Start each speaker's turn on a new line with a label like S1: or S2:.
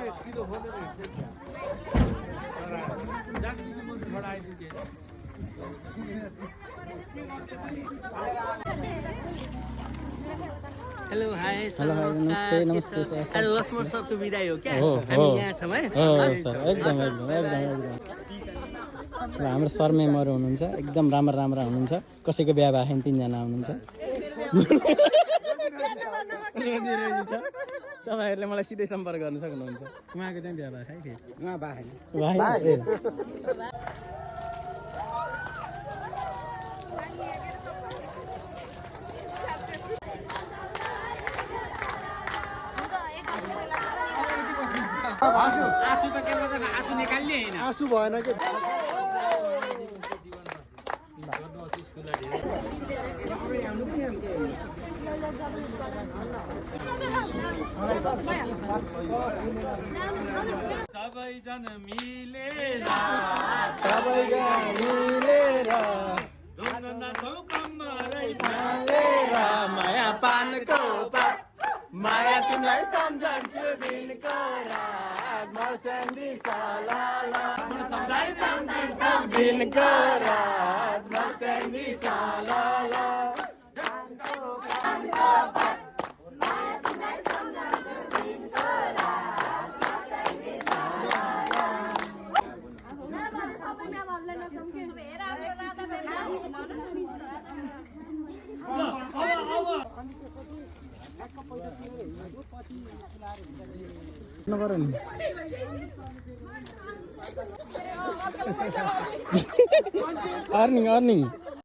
S1: hello hi
S2: hello hi नमस्ते नमस्ते sir
S1: आज लक्ष्मण सरको विदाई हो क्या
S2: हो
S1: हामी यहाँ छौँ है
S2: सर एकदम एकदम एकदम एकदम ल हाम्रो सर मेमहरू हुनुहुन्छ एकदम राम्रा राम्रा हुनुहुन्छ कसैको बिहा भएको छैन तिनजना हुनुहुन्छ रोजी रोजी छ तपाईँहरूले मलाई सिधै सम्पर्क गर्न सक्नुहुन्छ उहाँको चाहिँ बिहा भएको है उहाँ
S1: आँसु त के भन्छ आँसु निकाल्ने हैन
S2: आँसु भएन के
S1: सबैजना मिलेर
S2: माया पानको माया तिमीलाई सम्झन्छु दिनको रात मर्स्याङ्दी सालाला दिनको रात मर्स्याङ्दी सालाला नगर नि अर्निङ अर्निङ